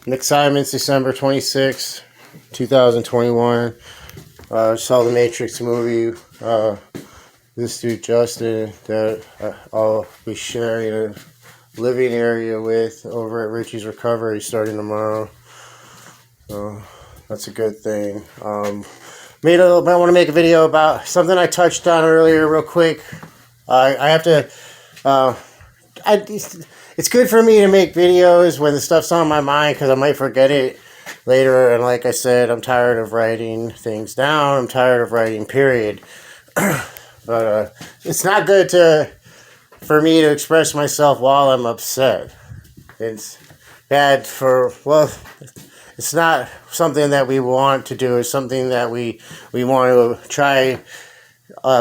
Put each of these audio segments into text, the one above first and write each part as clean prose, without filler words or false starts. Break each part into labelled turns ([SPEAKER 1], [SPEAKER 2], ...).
[SPEAKER 1] Nick Simons, December 26, 2021. Saw the Matrix movie. This dude, Justin, that I'll be sharing a living area with over at Richie's Recovery starting tomorrow. So that's a good thing. I want to make a video about something I touched on earlier real quick. I have to... it's good for me to make videos when the stuff's on my mind because I might forget it later. And like I said, I'm tired of writing things down. I'm tired of writing, period. But it's not good for me to express myself while I'm upset. It's bad it's not something that we want to do. It's something that we want to try,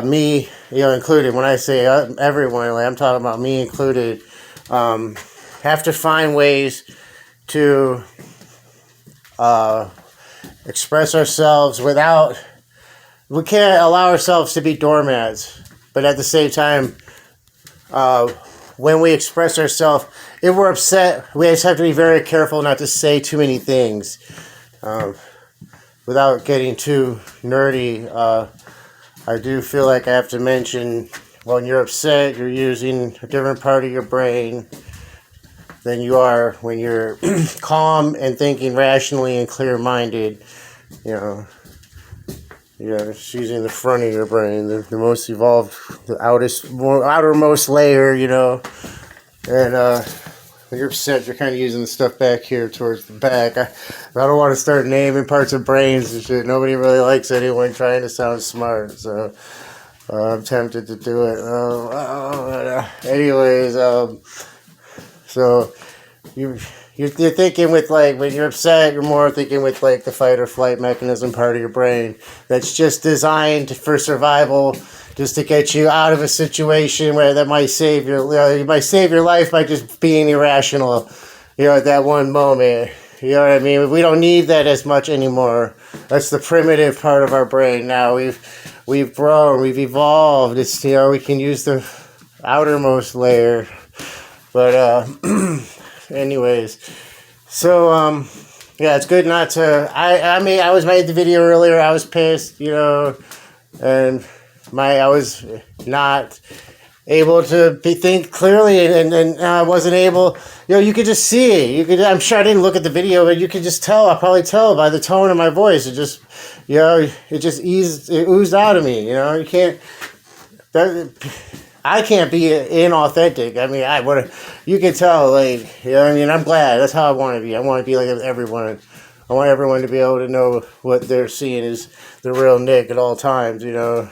[SPEAKER 1] me, included. When I say everyone, I'm talking about me included. Have to find ways to express ourselves we can't allow ourselves to be doormats, but at the same time, when we express ourselves, if we're upset, we just have to be very careful not to say too many things. Without getting too nerdy, I do feel like I have to mention, when you're upset, you're using a different part of your brain than you are when you're calm and thinking rationally and clear-minded. It's using the front of your brain, the most evolved, the outermost layer, And when you're upset, you're kind of using the stuff back here towards the back. I don't want to start naming parts of brains and shit. Nobody really likes anyone trying to sound smart, so I'm tempted to do it. Anyways, so you're thinking with, when you're upset, you're more thinking with, the fight or flight mechanism part of your brain that's just designed for survival, just to get you out of a situation where that might save you might save your life by just being irrational, at that one moment. You know what I mean? We don't need that as much anymore. That's the primitive part of our brain now. We've grown, we've evolved. It's, we can use the outermost layer. But, anyways. So, it's good not to... I was made the video earlier. I was pissed, and I was not able to think clearly, and I wasn't able... you could just see it. I'm sure I didn't look at the video, but you could just tell. I'll probably tell by the tone of my voice. It just, it oozed out of me. You can't... I can't be inauthentic. You can tell, I'm glad. That's how I want to be. I want to be like everyone. I want everyone to be able to know what they're seeing is the real Nick at all times, I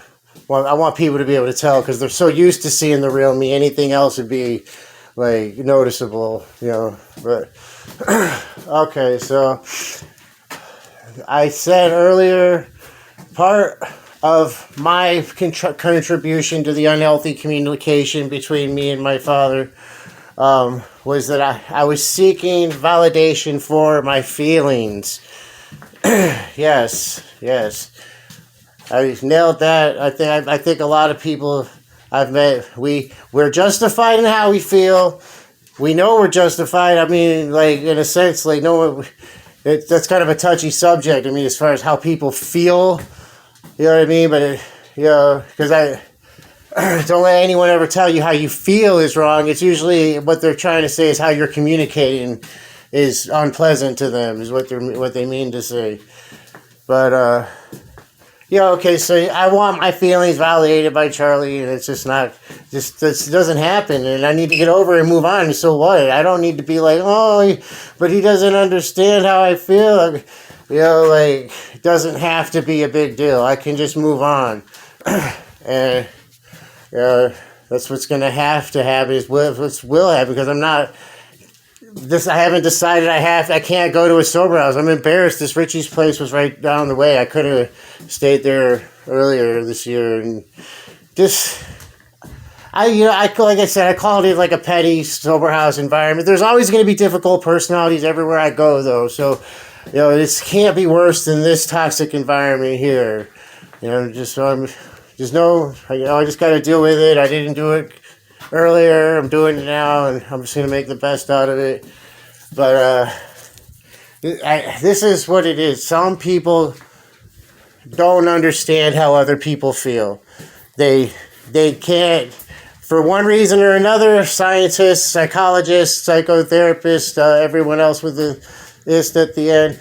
[SPEAKER 1] want people to be able to tell because they're so used to seeing the real me. Anything else would be, noticeable, But, okay, so I said earlier, part of my contribution to the unhealthy communication between me and my father was that I was seeking validation for my feelings. Yes. I nailed that. I think a lot of people I've met, we're justified in how we feel. We know we're justified. In a sense, that's kind of a touchy subject. As far as how people feel. You know what I mean? But, because don't let anyone ever tell you how you feel is wrong. It's usually what they're trying to say is how you're communicating is unpleasant to them, is what they mean to say. But, okay, so I want my feelings validated by Charlie, and it's just this doesn't happen, and I need to get over it and move on. So what? I don't need to be like, but he doesn't understand how I feel. It doesn't have to be a big deal. I can just move on. And, that's what's going to happen is what will happen because I haven't decided I can't go to a sober house. I'm embarrassed. This Richie's place was right down the way. I could have stayed there earlier this year. And like I said, I called it like a petty sober house environment. There's always going to be difficult personalities everywhere I go, though. So, this can't be worse than this toxic environment here. Just know, I just got to deal with it. I didn't do it earlier. I'm doing it now, and I'm just going to make the best out of it. But, this is what it is. Some people don't understand how other people feel. They can't, for one reason or another. Scientists, psychologists, psychotherapists, everyone else with the this at the end.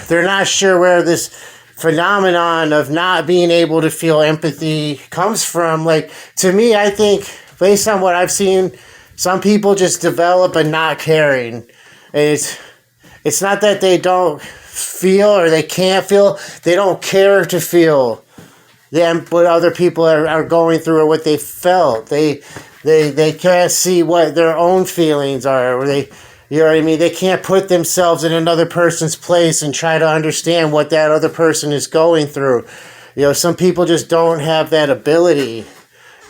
[SPEAKER 1] They're not sure where this phenomenon of not being able to feel empathy comes from. Like, to me, I think, based on what I've seen, some people just develop a not caring. And it's not that they don't feel or they can't feel. They don't care to feel what other people are going through or what they felt. They can't see what their own feelings are, or they, you know what I mean? They can't put themselves in another person's place and try to understand what that other person is going through. You know, some people just don't have that ability,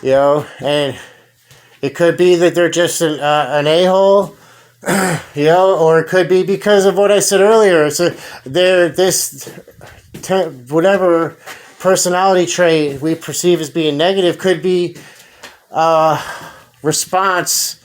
[SPEAKER 1] you know, and it could be that they're just an a-hole, you know, or it could be because of what I said earlier. So whatever personality trait we perceive as being negative could be response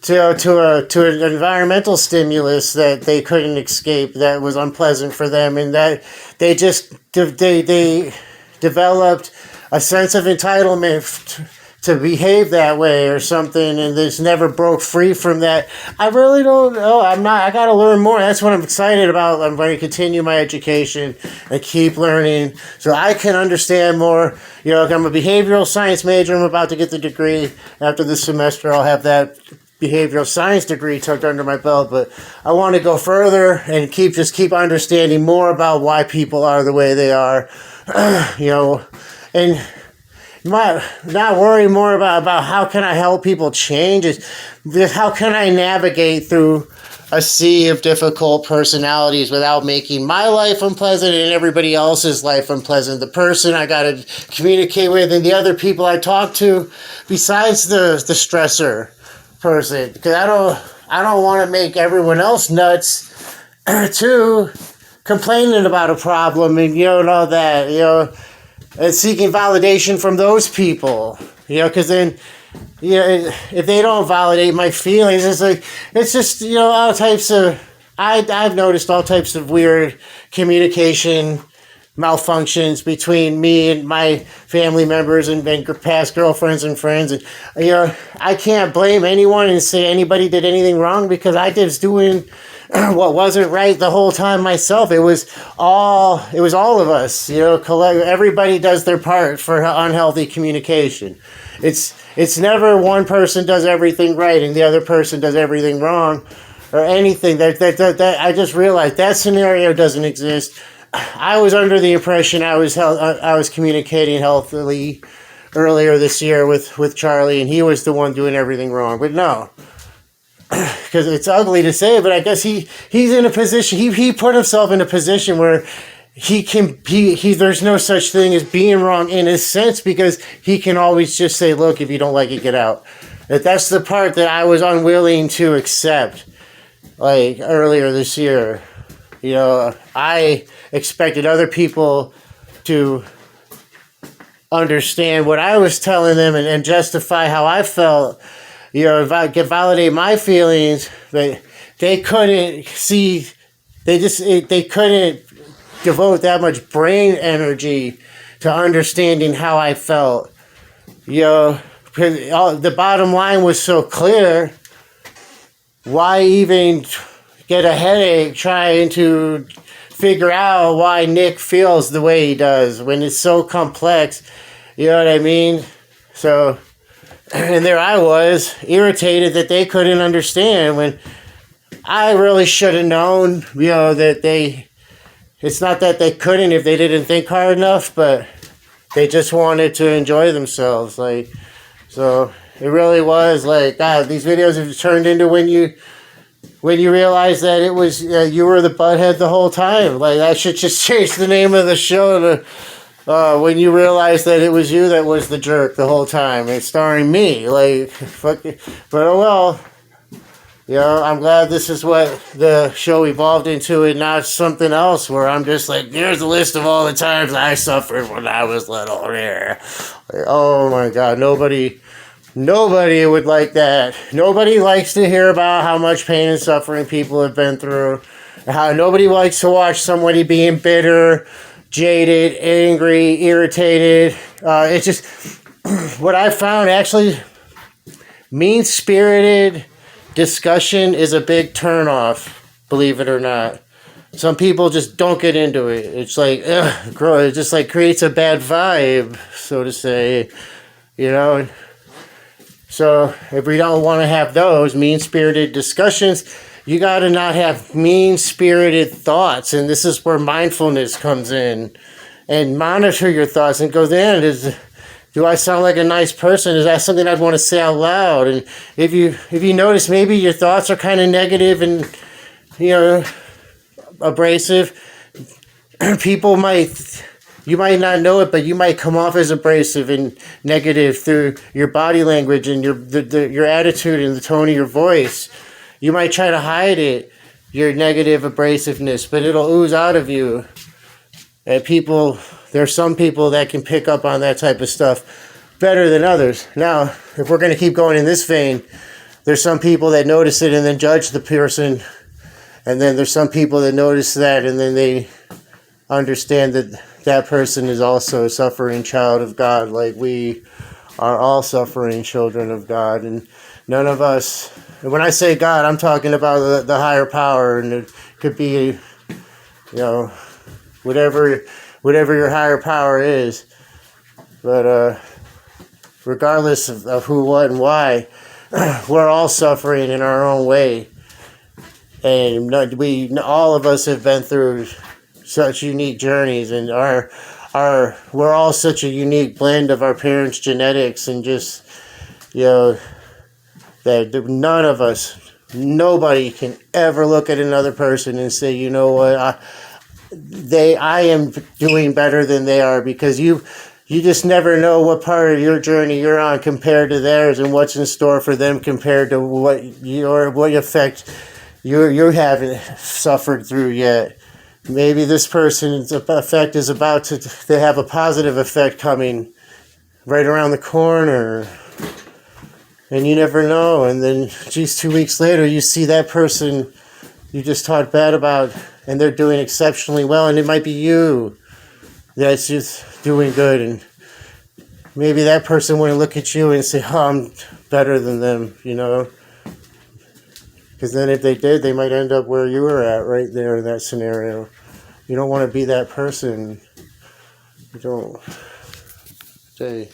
[SPEAKER 1] to an environmental stimulus that they couldn't escape, that was unpleasant for them, and that they just they developed a sense of entitlement to behave that way or something, and they just never broke free from that. I really don't know. I got to learn more. That's what I'm excited about. I'm going to continue my education and keep learning so I can understand more. You know, I'm a behavioral science major. I'm about to get the degree. After this semester, I'll have that behavioral science degree tucked under my belt, but I want to go further and keep understanding more about why people are the way they are, you know, and not worry more about how can I help people change. Is how can I navigate through a sea of difficult personalities without making my life unpleasant and everybody else's life unpleasant. The person I got to communicate with and the other people I talk to besides the stressor person, because I don't want to make everyone else nuts too, complaining about a problem and, you know, and all that, you know, and seeking validation from those people, you know, because then, you know, if they don't validate my feelings, it's just, you know, all types of, I've noticed all types of weird communication malfunctions between me and my family members and past girlfriends and friends, and, you know, I can't blame anyone and say anybody did anything wrong, because I was doing what wasn't right the whole time myself. It was all of us, you know. Everybody does their part for unhealthy communication. It's never one person does everything right and the other person does everything wrong or anything. That I just realized that scenario doesn't exist. I was under the impression I was communicating healthily earlier this year with Charlie, and he was the one doing everything wrong. But no, because it's ugly to say, but I guess he's in a position. He put himself in a position where there's no such thing as being wrong in a sense, because he can always just say, "Look, if you don't like it, get out." That's the part that I was unwilling to accept. Like earlier this year, you know, I expected other people to understand what I was telling them and justify how I felt, you know, validate my feelings, but they couldn't see, they couldn't devote that much brain energy to understanding how I felt, you know, because the bottom line was so clear. Why even get a headache trying to figure out why Nick feels the way he does when it's so complex? You know what I mean? So, and there I was, irritated that they couldn't understand, when I really should have known, you know, that it's not that they couldn't if they didn't think hard enough, but they just wanted to enjoy themselves. Like, so it really was like, God, these videos have turned into when you realize that it was you were the butthead the whole time. Like, I should just change the name of the show to when you realize that it was you that was the jerk the whole time. It's starring me. Like, fuck it. But oh well. You know, I'm glad this is what the show evolved into, and not something else where I'm just like, here's a list of all the times I suffered when I was little. Like, oh my God, nobody Nobody would like that. Nobody likes to hear about how much pain and suffering people have been through. How nobody likes to watch somebody being bitter, jaded, angry, irritated. It's just what I found actually mean-spirited discussion is a big turnoff, believe it or not. Some people just don't get into it. It's like, ugh, it just like creates a bad vibe, so to say, you know. So if we don't want to have those mean-spirited discussions, you got to not have mean-spirited thoughts, and this is where mindfulness comes in. And monitor your thoughts and go, then do I sound like a nice person? Is that something I'd want to say out loud? And if you notice maybe your thoughts are kind of negative and, you know, abrasive, you might not know it, but you might come off as abrasive and negative through your body language and your attitude and the tone of your voice. You might try to hide it, your negative abrasiveness, but it'll ooze out of you. And there's some people that can pick up on that type of stuff better than others. Now, if we're going to keep going in this vein, there's some people that notice it and then judge the person. And then there's some people that notice that and then they understand that that person is also a suffering child of God, like we are all suffering children of God. And none of us, and when I say God, I'm talking about the higher power, and it could be, you know, whatever your higher power is. But regardless of who, what, and why, we're all suffering in our own way. And all of us have been through such unique journeys, and we're all such a unique blend of our parents' genetics, and just, you know, that none of us, nobody can ever look at another person and say, you know what, I am doing better than they are, because you just never know what part of your journey you're on compared to theirs, and what's in store for them compared to what effect you haven't suffered through yet. Maybe this person's effect is about to have a positive effect coming right around the corner. And you never know. And then, geez, 2 weeks later, you see that person you just talked bad about, and they're doing exceptionally well. And it might be you that's just doing good. And maybe that person wouldn't look at you and say, oh, I'm better than them, you know. Because then if they did, they might end up where you were at right there in that scenario. You don't want to be that person. You don't. Say.